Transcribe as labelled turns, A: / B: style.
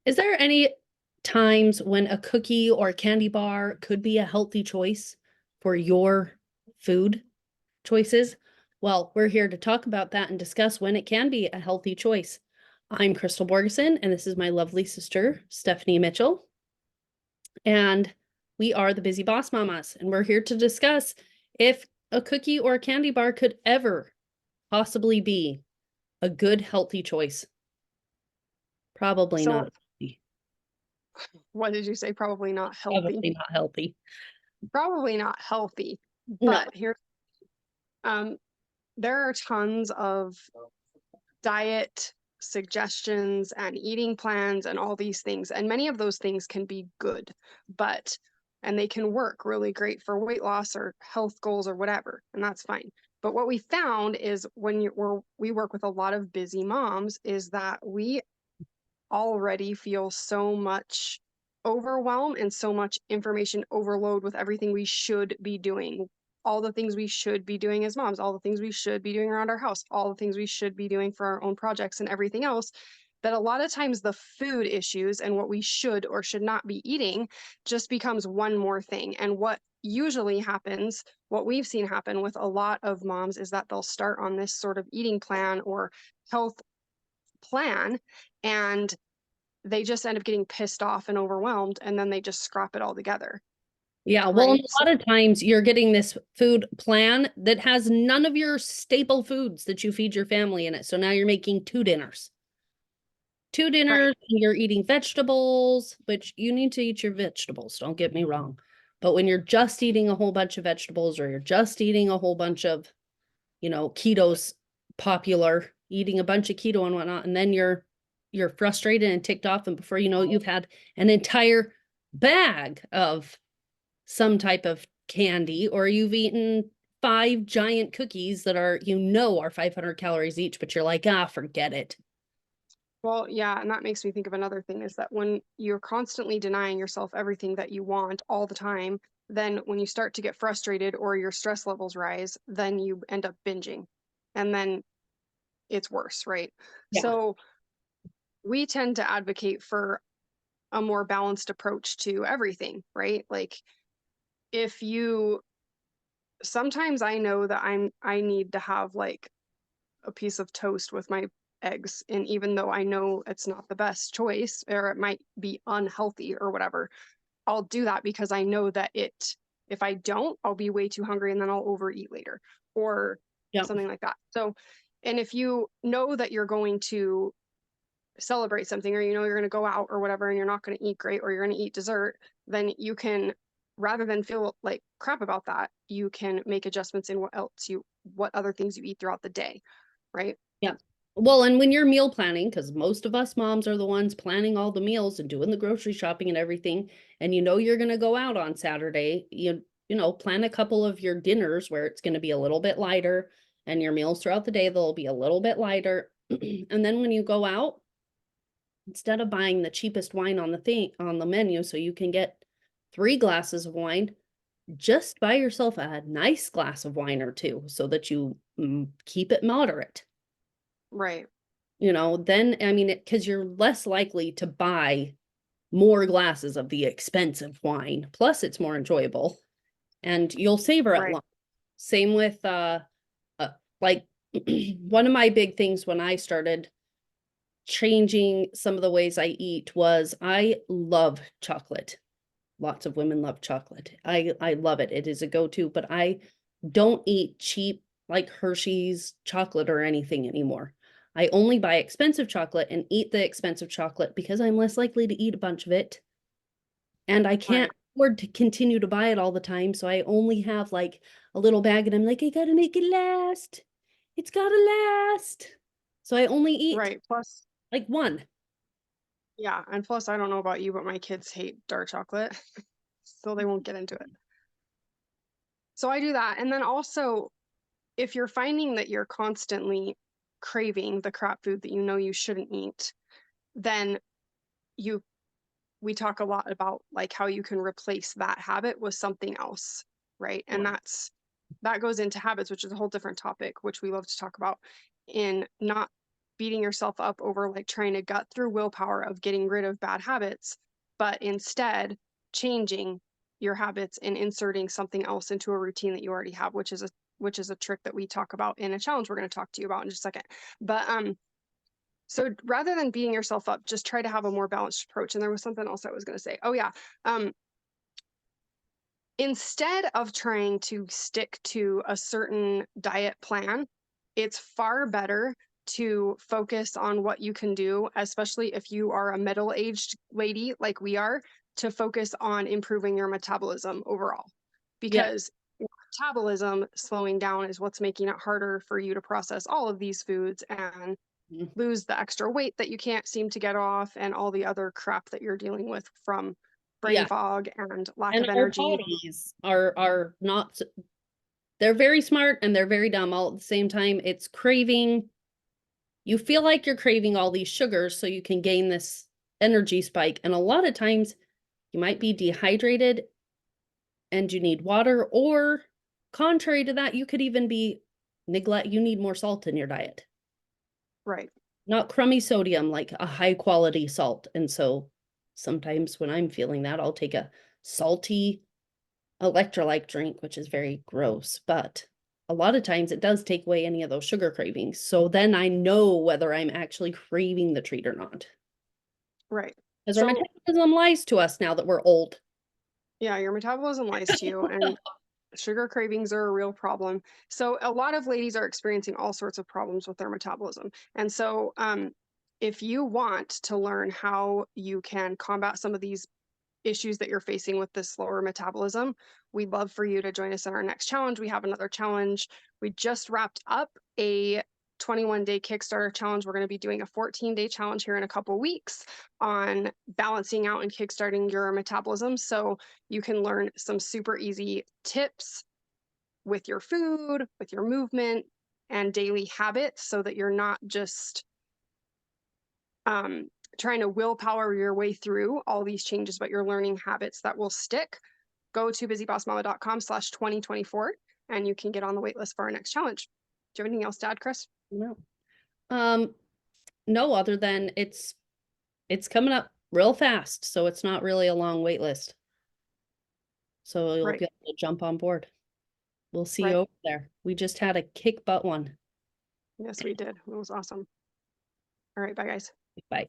A: Is there any times when a cookie or a candy bar could be a healthy choice for your food choices? Well, we're here to talk about that and discuss when it can be a healthy choice. I'm Crystal Borgeson, and this is my lovely sister, Stephanie Mitchell. And we are the Busy Boss Mamas, and we're here to discuss if a cookie or a candy bar could ever possibly be a good, healthy choice. Probably
B: So
A: not healthy.
B: what did you say? Probably not healthy.
A: Probably not healthy.
B: Probably not healthy.
A: No.
B: But here, um, there are tons of diet suggestions and eating plans and all these things. And many of those things can be good, and they can work really great for weight loss or health goals or whatever. And that's fine. But what we found is we work with a lot of busy moms is that we already feel so much overwhelm and so much information overload with everything we should be doing, all the things we should be doing as moms, all the things we should be doing around our house, all the things we should be doing for our own projects and everything else, that a lot of times the food issues and what we should or should not be eating just becomes one more thing. And what usually happens, what we've seen happen with a lot of moms, is that they'll start on this sort of eating plan or health plan, and they just end up getting pissed off and overwhelmed, and then they just scrap it all together.
A: Yeah, well, and
B: Right.
A: a lot of times you're getting this food plan that has none of your staple foods that you feed your family in it. So now you're making two dinners. Two
B: Right.
A: dinners, and you're eating vegetables, which you need to eat your vegetables, don't get me wrong. But when you're just eating a whole bunch of vegetables or you're just eating a whole bunch of, keto's popular, eating a bunch of keto and whatnot, and then you're frustrated and ticked off, and before you know it, you've had an entire bag of some type of candy, or you've eaten 5 giant cookies that are 500 calories each, but you're like, forget it.
B: Well, yeah, and that makes me think of another thing is that when you're constantly denying yourself everything that you want all the time, then when you start to get frustrated or your stress levels rise, then you end up binging. And then it's worse, right?
A: Yeah.
B: So we tend to advocate for a more balanced approach to everything, right? Like if you sometimes I know that I need to have like a piece of toast with my eggs. And even though I know it's not the best choice or it might be unhealthy or whatever, I'll do that because I know that if I don't, I'll be way too hungry and then I'll overeat later or
A: Yeah.
B: something like that. So, and if you know that you're going to celebrate something or you know you're going to go out or whatever and you're not going to eat great or you're going to eat dessert, then you can, rather than feel like crap about that, you can make adjustments in what other things you eat throughout the day, right?
A: Yeah. Well, and when you're meal planning, because most of us moms are the ones planning all the meals and doing the grocery shopping and everything, and you're going to go out on Saturday, plan a couple of your dinners where it's going to be a little bit lighter, and your meals throughout the day, they'll be a little bit lighter. And then when you go out, instead of buying the cheapest wine on the menu so you can get 3 glasses of wine, just buy yourself a nice glass of wine or two so that you keep it moderate.
B: Right.
A: Then, I mean, because you're less likely to buy more glasses of the expensive wine. Plus, it's more enjoyable and you'll savor it
B: Right.
A: long. Same with, like, one of my big things when I started changing some of the ways I eat was I love chocolate. Lots of women love chocolate. I love it. It is a go-to, but I don't eat cheap like Hershey's chocolate or anything anymore. I only buy expensive chocolate and eat the expensive chocolate because I'm less likely to eat a bunch of it. And I can't
B: Right.
A: afford to continue to buy it all the time. So I only have like a little bag and I'm like, I gotta make it last. It's gotta last. So I only eat
B: Right. Plus,
A: like one.
B: yeah. And plus, I don't know about you, but my kids hate dark chocolate. So they won't get into it. So I do that. And then also, if you're finding that you're constantly craving the crap food that you know you shouldn't eat, then you we talk a lot about like how you can replace that habit with something else, right? And that goes into habits, which is a whole different topic, which we love to talk about in not beating yourself up over like trying to gut through willpower of getting rid of bad habits, but instead changing your habits and inserting something else into a routine that you already have, which is a trick that we talk about in a challenge we're going to talk to you about in just a second. But so rather than beating yourself up, just try to have a more balanced approach. And there was something else I was going to say. Oh yeah. Instead of trying to stick to a certain diet plan, it's far better to focus on what you can do, especially if you are a middle-aged lady like we are, to focus on improving your metabolism overall.
A: Yeah.
B: Because your metabolism slowing down is what's making it harder for you to process all of these foods and
A: Mhm.
B: lose the extra weight that you can't seem to get off and all the other crap that you're dealing with from brain
A: Yeah.
B: fog and lack
A: And
B: of
A: our
B: energy.
A: bodies are not, they're very smart and they're very dumb all at the same time. It's craving. You feel like you're craving all these sugars so you can gain this energy spike. And a lot of times you might be dehydrated and you need water, or contrary to that, you could even be you need more salt in your diet.
B: Right.
A: Not crummy sodium, like a high quality salt. And so sometimes when I'm feeling that, I'll take a salty electrolyte drink, which is very gross, but a lot of times it does take away any of those sugar cravings. So then I know whether I'm actually craving the treat or not.
B: Right.
A: Because our
B: So,
A: metabolism lies to us now that we're old.
B: yeah, your metabolism lies to you, and sugar cravings are a real problem. So, a lot of ladies are experiencing all sorts of problems with their metabolism. And so, if you want to learn how you can combat some of these issues that you're facing with this slower metabolism, we'd love for you to join us in our next challenge. We have another challenge. We just wrapped up a 21-day Kickstarter challenge. We're going to be doing a 14-day challenge here in a couple weeks on balancing out and kickstarting your metabolism. So you can learn some super easy tips with your food, with your movement, and daily habits so that you're not just um, trying to willpower your way through all these changes, but you're learning habits that will stick. Go to busybossmama.com/2024 and you can get on the wait list for our next challenge. Do you have anything else to add, Chris?
A: No. Um, no, other than it's coming up real fast, so it's not really a long wait list. So you'll
B: Right,
A: be able to jump on board. We'll see you
B: right.
A: over there. We just had a kick butt one.
B: Yes, we did. It was awesome. All right, bye, guys.
A: Bye.